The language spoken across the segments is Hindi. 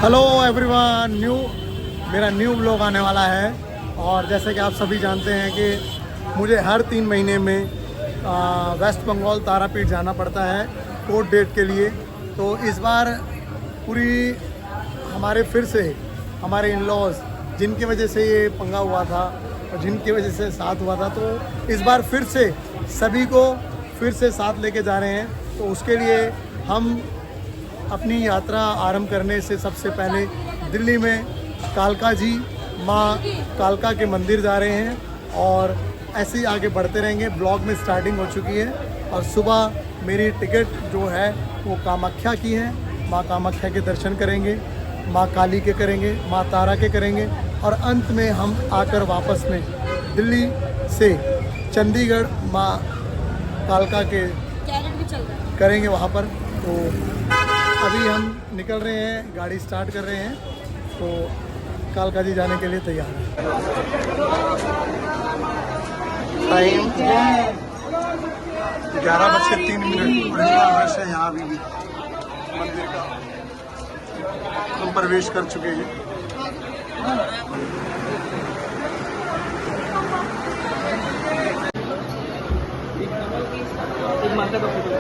हेलो एवरीवन, मेरा न्यू ब्लॉग आने वाला है। और जैसे कि आप सभी जानते हैं कि मुझे हर 3 महीने में वेस्ट बंगाल तारापीठ जाना पड़ता है कोर्ट डेट के लिए। तो इस बार पूरी फिर से हमारे इन-लॉज़ जिनकी वजह से ये पंगा हुआ था और जिनकी वजह से साथ हुआ था, तो इस बार फिर से सभी को फिर से साथ लेके जा रहे हैं। तो उसके लिए हम अपनी यात्रा आरंभ करने से सबसे पहले दिल्ली में कालका जी माँ कालका के मंदिर जा रहे हैं और ऐसे ही आगे बढ़ते रहेंगे। ब्लॉग में स्टार्टिंग हो चुकी है और सुबह मेरी टिकट जो है वो कामाख्या की है। माँ कामाख्या के दर्शन करेंगे, माँ काली के करेंगे, माँ तारा के करेंगे और अंत में हम आकर वापस में दिल्ली से चंडीगढ़ माँ कालका के करेंगे वहाँ पर। तो अभी हम निकल रहे हैं, गाड़ी स्टार्ट कर रहे हैं, तो कालका जी जाने के लिए तैयार हैं। टाइम 11:03 और रश है यहाँ अभी भी मंदिर का। हम प्रवेश कर चुके हैं। माता का फोटो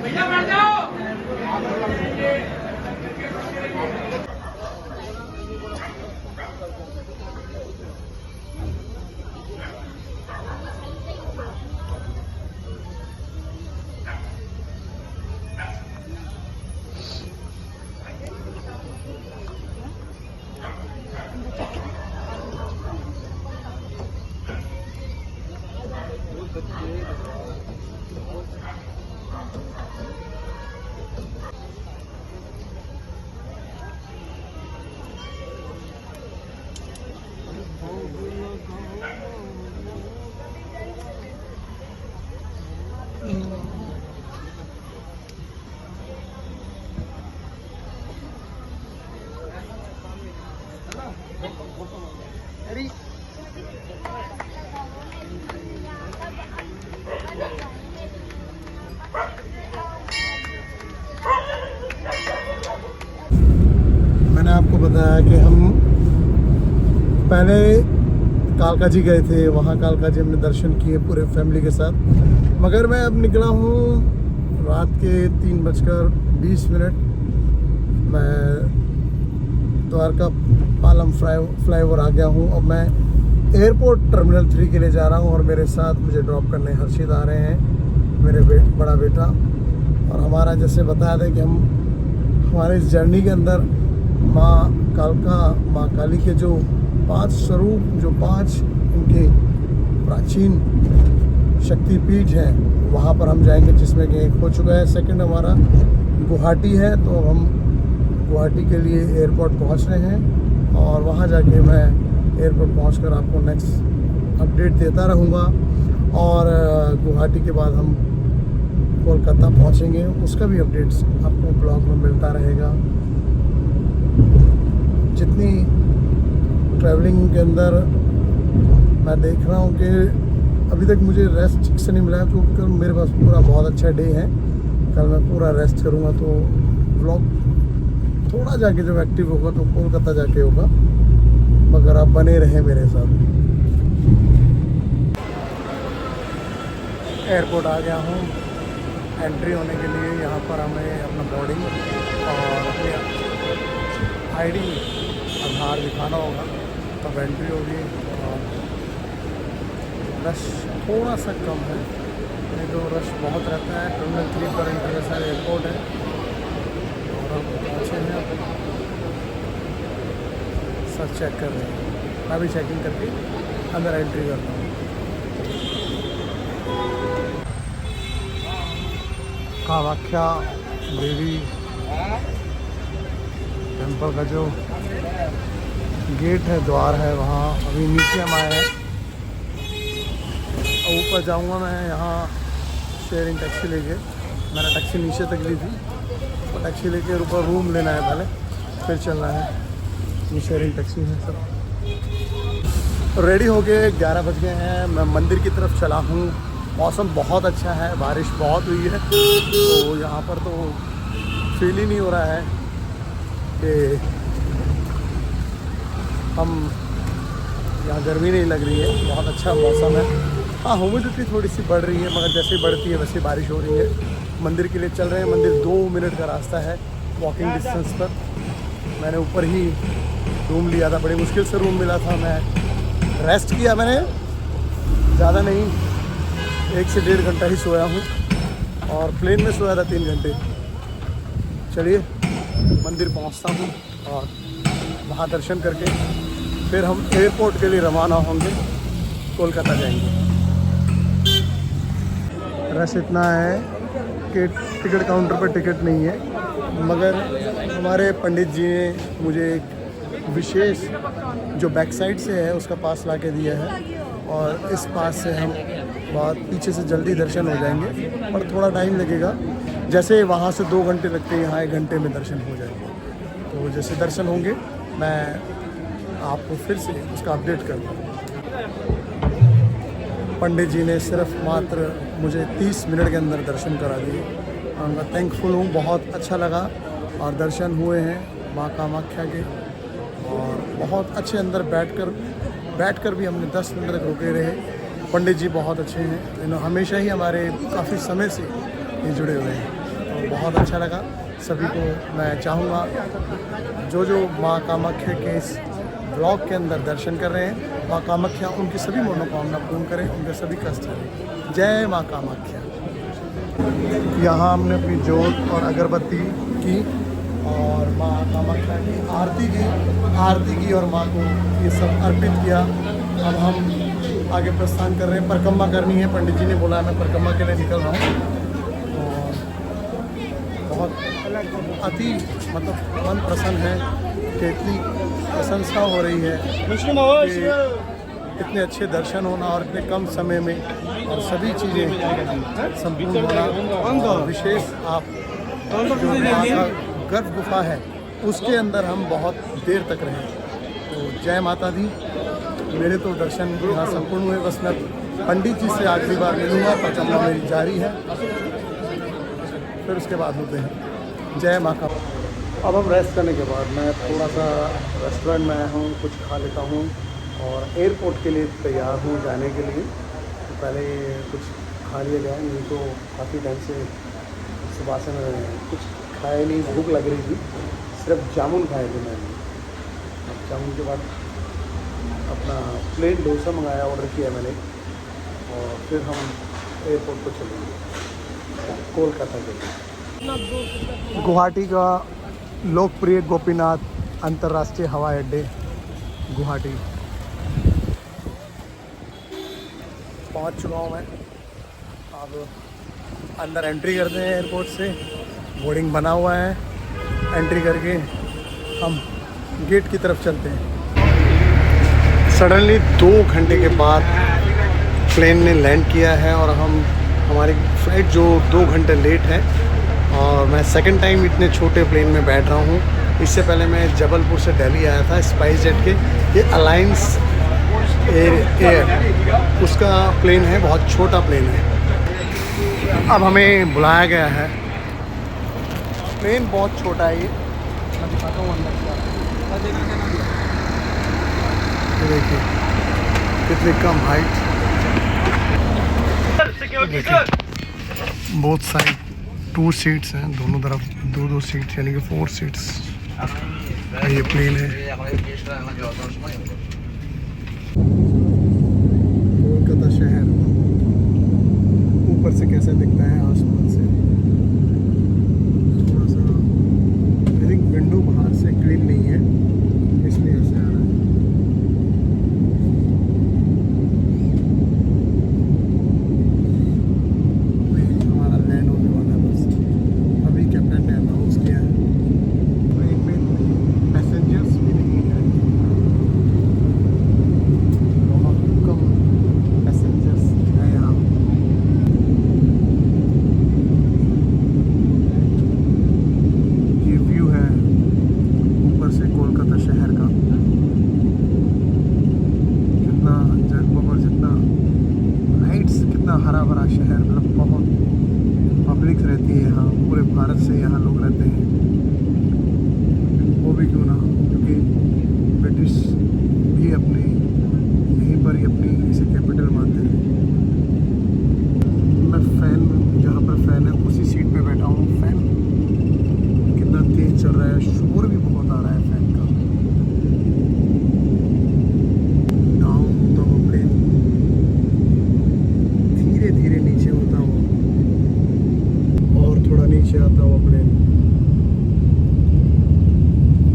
भैया बैठ जाओ। मैंने आपको बताया कि हम पहले कालका जी गए थे, वहाँ कालका जी हमने दर्शन किए पूरे फैमिली के साथ। मगर मैं अब निकला हूँ रात के 3:20। मैं द्वारका पालम फ्लाईओवर आ गया हूँ। अब मैं एयरपोर्ट टर्मिनल 3 के लिए जा रहा हूँ और मेरे साथ मुझे ड्रॉप करने हर्षित आ रहे हैं, मेरे बड़ा बेटा। और हमारा जैसे बताया था कि हम हमारे इस जर्नी के अंदर माँ कालका, माँ काली के जो 5 स्वरूप, जो 5 उनके प्राचीन शक्तिपीठ हैं, वहाँ पर हम जाएंगे, जिसमें कि एक हो चुका है। सेकंड हमारा गुवाहाटी है, तो अब हम गुवाहाटी के लिए एयरपोर्ट पहुँच रहे हैं और वहाँ जाके मैं एयरपोर्ट पहुँचकर आपको नेक्स्ट अपडेट देता रहूँगा। और गुवाहाटी के बाद हम कोलकाता पहुँचेंगे, उसका भी अपडेट्स आपको ब्लॉग में मिलता रहेगा। जितनी ट्रैवलिंग के अंदर मैं देख रहा हूँ कि अभी तक मुझे रेस्ट ठीक से नहीं मिला, क्योंकि कल मेरे पास पूरा बहुत अच्छा डे है। कल मैं पूरा रेस्ट करूँगा, तो ब्लॉग थोड़ा जाके जब एक्टिव होगा तो कोलकाता जाके होगा, मगर आप बने रहें मेरे साथ। एयरपोर्ट आ गया हूँ। एंट्री होने के लिए यहाँ पर हमें अपना बोर्डिंग और अपनी आईडी आधार दिखाना होगा, तब एंट्री होगी। और रश थोड़ा सा कम है, नहीं तो रश बहुत रहता है। टर्मिनल 3 पर इंटरनेशनल एयरपोर्ट है और हम अच्छे हैं, सब चेक कर रहे हैं। मैं भी चेकिंग करके अंदर एंट्री करता हूँ। कामाख्या देवी टेम्पल का जो गेट है, द्वार है, वहाँ अभी नीचे हम आए हैं। ऊपर जाऊंगा मैं, यहाँ शेयरिंग टैक्सी लेके। मैंने टैक्सी नीचे तक ली थी, तो टैक्सी लेके ऊपर रूम लेना है पहले, फिर चलना है। ये शेयरिंग टैक्सी है सब। रेडी हो गए, 11 बज गए हैं। मैं मंदिर की तरफ चला हूँ। मौसम बहुत अच्छा है, बारिश बहुत हुई है, तो यहाँ पर तो फील ही नहीं हो रहा है कि हम यहाँ गर्मी नहीं लग रही है। बहुत अच्छा मौसम है। हाँ, ह्यूमिडिटी थोड़ी सी बढ़ रही है, मगर जैसे बढ़ती है वैसे बारिश हो रही है। मंदिर के लिए चल रहे हैं। मंदिर 2 मिनट का रास्ता है वॉकिंग डिस्टेंस पर। मैंने ऊपर ही रूम लिया था, बड़ी मुश्किल से रूम मिला था। मैं रेस्ट किया मैंने, ज़्यादा नहीं, 1 से 1.5 घंटा ही सोया हूँ और प्लेन में सोया था 3 घंटे। चलिए मंदिर पहुँचता हूँ और वहाँ दर्शन करके फिर हम एयरपोर्ट के लिए रवाना होंगे, कोलकाता जाएंगे। रश इतना है कि टिकट काउंटर पर टिकट नहीं है, मगर हमारे पंडित जी ने मुझे एक विशेष जो बैक साइड से है उसका पास ला के दिया है और इस पास से हम बहुत पीछे से जल्दी दर्शन हो जाएंगे, पर थोड़ा टाइम लगेगा। जैसे वहाँ से 2 घंटे लगते हैं, यहाँ 1 घंटे में दर्शन हो जाएंगे। तो जैसे दर्शन होंगे मैं आपको फिर से उसका अपडेट कर दूँगा। पंडित जी ने सिर्फ मात्र मुझे 30 मिनट के अंदर दर्शन करा दिए और मैं थैंकफुल हूँ। बहुत अच्छा लगा और दर्शन हुए हैं माँ कामाख्या के, और बहुत अच्छे अंदर बैठकर भी हमने 10 मिनट तक रुके रहे। पंडित जी बहुत अच्छे हैं, हमेशा ही हमारे काफ़ी समय से ये जुड़े हुए हैं, तो बहुत अच्छा लगा। सभी को मैं चाहूँगा जो माँ कामाख्या के इस ब्लॉग के अंदर दर्शन कर रहे हैं, माँ कामाख्या उनकी सभी मनोकामना पूर्ण करें, उनके सभी कष्ट हरें। जय माँ कामाख्या। यहाँ हमने अपनी जोत और अगरबत्ती की और माँ कामाख्या की आरती की और माँ को ये सब अर्पित किया। अब हम आगे प्रस्थान कर रहे हैं, परिक्रमा करनी है। पंडित जी ने बोला है, मैं परिक्रमा के लिए निकल रहा हूँ। और बहुत मतलब मन प्रसन्न है कि इतनी प्रशंसा हो रही है कि इतने अच्छे दर्शन होना और इतने कम समय में और सभी चीज़ें संपूर्ण होना। और विशेष आप जो माँ का गर्भ गुफा है उसके अंदर हम बहुत देर तक रहे। तो जय माता दी। मेरे तो दर्शन यहाँ संपूर्ण हुए। बस मैं पंडित जी से आखिरी बार मिलूँगा, परिक्रमा मेरी जारी है, फिर उसके बाद होते हैं। जय माँ का। अब हम रेस्ट करने के बाद मैं थोड़ा सा रेस्टोरेंट में आया हूँ, कुछ खा लेता हूँ और एयरपोर्ट के लिए तैयार हूँ जाने के लिए। तो पहले कुछ खा लिया जाए, नहीं तो काफ़ी टाइम से सुबह से मैं कुछ खाया नहीं, भूख लग रही थी। सिर्फ जामुन खाए थे मैंने। अब जामुन के बाद अपना प्लेन डोसा मंगाया, ऑर्डर किया मैंने, और फिर हम एयरपोर्ट पर चलेंगे कोलकाता के लिए। गुवाहाटी का लोकप्रिय गोपीनाथ अंतर्राष्ट्रीय हवाई अड्डे गुवाहाटी पहुंच चुका हूं मैं। अब अंदर एंट्री करते हैं एयरपोर्ट से। बोर्डिंग बना हुआ है, एंट्री करके हम गेट की तरफ चलते हैं। सडनली 2 घंटे के बाद प्लेन ने लैंड किया है और हमारी फ्लाइट जो 2 घंटे लेट है, और मैं सेकंड टाइम इतने छोटे प्लेन में बैठ रहा हूँ। इससे पहले मैं जबलपुर से दिल्ली आया था स्पाइस जेट के, ये अलायंस एयर उसका प्लेन है, बहुत छोटा प्लेन है। अब हमें बुलाया गया है, प्लेन बहुत छोटा है ये, मैं दिखाता हूँ अंदर का। देखिए कितनी कम हाइट। बोथ साइड 2 सीट्स हैं, दोनों तरफ 2-2 सीट्स, यानी कि 4 सीट्स। ये प्लेन है। कोलकाता शहर ऊपर से कैसा दिखता है आसमान से। थोड़ा सा आई थिंक विंडो बाहर से क्लीन नहीं है, इसलिए ऐसे आ रहा है। हमारा लैंड होने वाला है बस। अभी कैप्टन ने अनाउंस किया है। ट्रेन में पैसेंजर्स भी नहीं है, बहुत कम पैसेंजर्स है यहाँ। ये व्यू है ऊपर से कोलकाता शहर का, कितना जगमग और जितना लाइट्स, कितना हरा भरा शहर। मतलब बहुत पब्लिक रहती है यहाँ, पूरे भारत से यहाँ लोग रहते हैं। वो भी क्यों ना, क्योंकि ब्रिटिश भी अपने यहीं पर ही अपनी इसे कैपिटल मानते थे। मैं फ़ैन, जहाँ पर फ़ैन है उसी सीट पे बैठा हूँ। फ़ैन कितना तेज़ चल रहा है, शोर भी बहुत आ रहा है फ़ैन का। डाउन होता हुआ प्लेन धीरे धीरे नीचे होता हुआ, और थोड़ा नीचे आता हुआ प्लेन।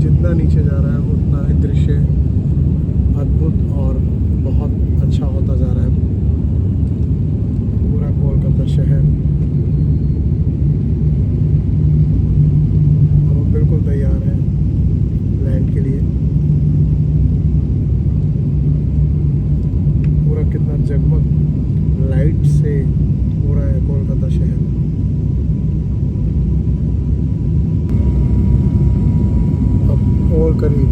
जितना नीचे जा रहा है उतना दृश्य अद्भुत और बहुत अच्छा होता जा रहा है। पूरा कोलकाता शहर। अब हम बिल्कुल तैयार हैं लैंड के लिए। पूरा कितना जगमग लाइट से हो रहा है कोलकाता शहर। अब और करीब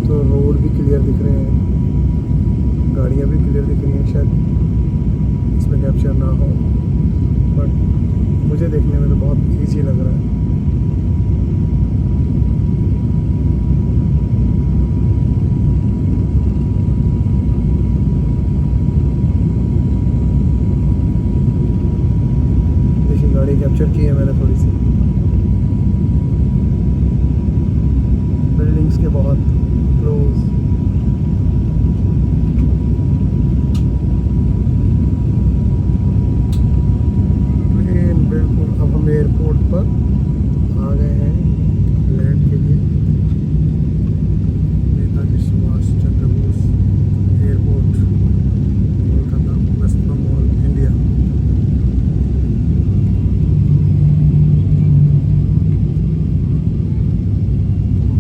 तो रोड भी क्लियर दिख रहे हैं, गाड़ियाँ भी क्लियर दिख रही हैं। शायद इसमें कैप्चर ना हो, बट मुझे देखने में तो बहुत इजी लग रहा है। देखिए गाड़ी कैप्चर की है मैंने थोड़ी सी। बिल्डिंग्स के बहुत क्लोज। बिल्कुल अब हम एयरपोर्ट पर आ गए हैं लैंड के लिए। Netaji Subhash Chandra Bose airport, Kolkata, West Bengal, India.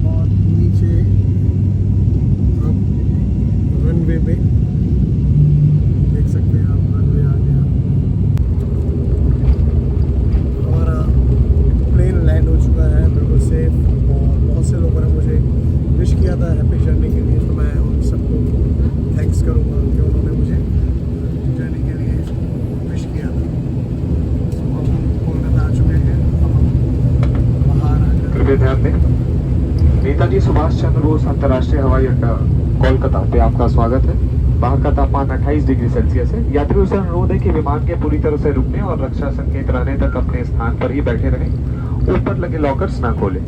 बहुत नीचे अब रनवे पे देख सकते हैं आप, रनवे आ गया। हमारा प्लेन लैंड हो चुका है बिल्कुल सेफ, और बहुत से लोगों ने मुझे विश किया था हैप्पी जर्नी के लिए, तो मैं उन सबको थैंक्स करूँगा कि उन्होंने मुझे जर्नी के लिए विश किया था। तो अब हम कोलकाता आ चुके हैं। अब हम बाहर आ जाए। कृपया ध्यान दें, नेताजी सुभाष चंद्र बोस अंतर्राष्ट्रीय हवाई अड्डा कोलकाता पे आपका स्वागत है। बाहर का तापमान 28 डिग्री सेल्सियस है। यात्रियों से अनुरोध है कि विमान के पूरी तरह से रुकने और रक्षा संकेत रहने तक अपने स्थान पर ही बैठे रहें। ऊपर लगे लॉकर्स ना खोलें।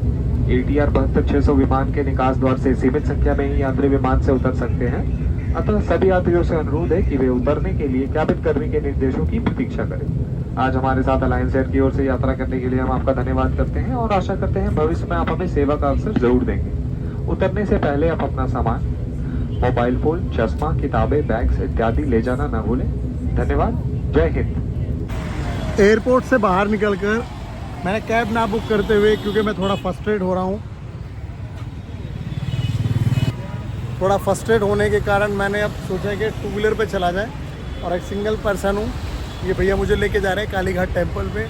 ATR 72-600 विमान के निकास द्वार से सीमित संख्या में ही यात्री विमान से उतर सकते हैं। अतः सभी यात्रियों से अनुरोध है कि वे उतरने के लिए कैबिन कर्मी के निर्देशों की प्रतीक्षा करें। आज हमारे साथ अलायंस एयर की ओर से यात्रा करने के लिए हम आपका धन्यवाद करते हैं और आशा करते हैं भविष्य में आप हमें सेवा का अवसर जरूर देंगे। उतरने से पहले आप अपना सामान, मोबाइल फोन, चश्मा, किताबें, बैग्स इत्यादि ले जाना न भूलें। धन्यवाद। जय हिंद। एयरपोर्ट से बाहर निकलकर मैंने कैब ना बुक करते हुए, क्योंकि मैं थोड़ा फ्रस्ट्रेट हो रहा हूँ, थोड़ा फ्रस्ट्रेट होने के कारण मैंने अब सोचा कि टू व्हीलर पे चला जाए। और एक सिंगल पर्सन हूँ, ये भैया मुझे लेके जा रहे हैं कालीघाट टेम्पल पे,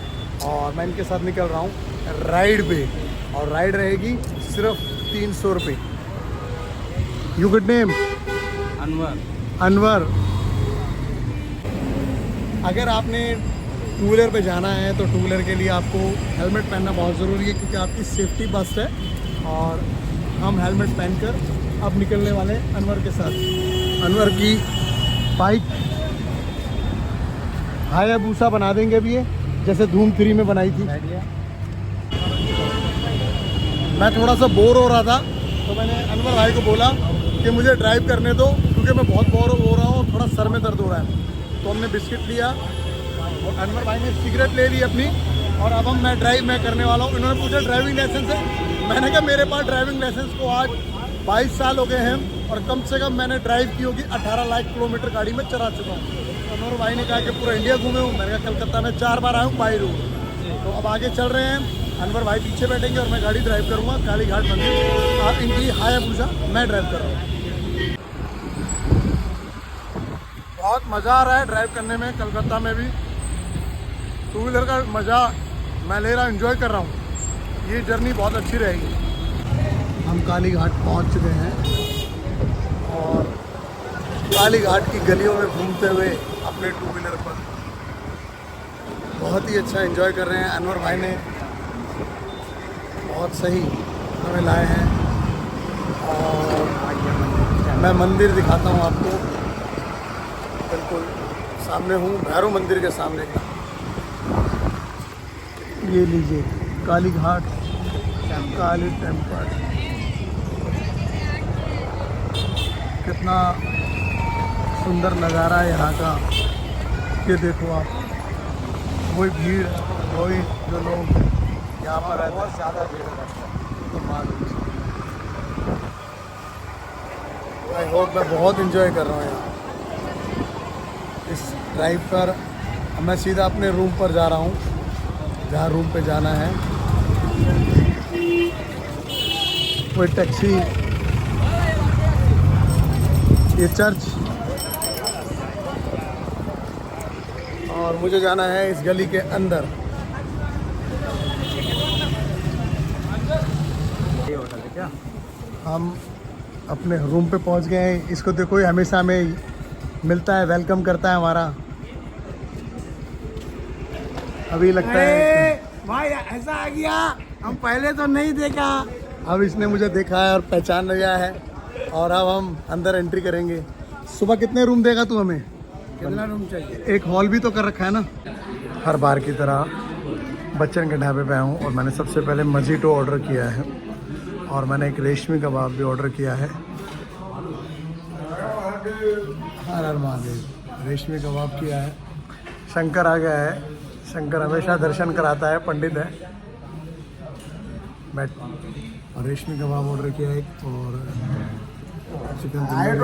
और मैं इनके साथ निकल रहा हूँ राइड पे। और राइड रहेगी सिर्फ 300 रुपये। You good name? अनवर। अगर आपने टू व्हीलर पे जाना है तो टू व्हीलर के लिए आपको हेलमेट पहनना बहुत ज़रूरी है, क्योंकि आपकी सेफ्टी मस्ट है। और हम हेलमेट पहनकर अब निकलने वाले हैं अनवर के साथ। अनवर की बाइक हायाबुसा बना देंगे अभी ये, जैसे धूम 3 में बनाई थी। मैं थोड़ा सा बोर हो रहा था, तो मैंने अनवर भाई को बोला कि मुझे ड्राइव करने दो, क्योंकि मैं बहुत बोर हो रहा हूँ और थोड़ा सर में दर्द हो रहा है। तो हमने बिस्किट लिया और अनवर भाई ने सिगरेट ले ली अपनी, और अब मैं ड्राइव करने वाला हूँ। इन्होंने पूछा ड्राइविंग लाइसेंस है, मैंने कहा मेरे पास ड्राइविंग लाइसेंस को आज 22 साल हो गए हैं और कम से कम मैंने ड्राइव की होगी 18 लाख किलोमीटर गाड़ी में चला चुका हूँ। तो अनवर भाई ने कहा कि पूरा इंडिया घूमे हूँ, मैंने कहा कलकत्ता में 4 बार आया हूँ बाई रोड। तो अब आगे चल रहे हैं, अनवर भाई पीछे बैठेंगे और मैं गाड़ी ड्राइव करूँगा काली घाट मंदिर। आप इनकी हायाबुसा मैं ड्राइव कर रहा हूँ। बहुत मज़ा आ रहा है ड्राइव करने में, कलकत्ता में भी टू व्हीलर का मज़ा मैं ले रहा हूँ, एंजॉय कर रहा हूँ। ये जर्नी बहुत अच्छी रहेगी। हम काली घाट पहुँच चुके हैं और काली घाट की गलियों में घूमते हुए अपने टू व्हीलर पर बहुत ही अच्छा एंजॉय कर रहे हैं। अनवर भाई ने बहुत सही हमें लाए हैं और मैं मंदिर दिखाता हूँ आपको। बिल्कुल सामने हूँ, भैरव मंदिर के सामने का। ये लीजिए काली घाट काली टेम्पल, कितना सुंदर नज़ारा है यहाँ का। ये देखो आप, वही भीड़, वही जो लोग यहाँ पर रहते हैं, बहुत ज़्यादा भीड़ है। आई होप मैं बहुत इंजॉय कर रहा हूँ यहाँ इस ड्राइव पर। मैं सीधा अपने रूम पर जा रहा हूँ, जहाँ रूम पे जाना है। कोई टैक्सी, ये चर्च, और मुझे जाना है इस गली के अंदर। ये होटल है क्या? हम अपने रूम पे पहुंच गए हैं। इसको देखो, ये हमेशा हमें मिलता है, वेलकम करता है हमारा। अभी लगता है भाई ऐसा आ गया, हम पहले तो नहीं देखा, अब इसने मुझे देखा है और पहचान लिया है, और अब हम अंदर एंट्री करेंगे। सुबह कितने रूम देगा तू हमें? कितना रूम चाहिए? एक हॉल भी तो कर रखा है ना। हर बार की तरह बच्चन के ढाबे पे आया हूँ और मैंने सबसे पहले मजीटो ऑर्डर किया है और मैंने एक रेशमी कबाब भी ऑर्डर किया है। हर हर महादेव, रेशमी कबाब किया है। शंकर आ गया है, शंकर हमेशा दर्शन कराता है, पंडित है। बैठ, और रेशमी कबाब ऑर्डर किया है एक, और चिकन तंदूरी।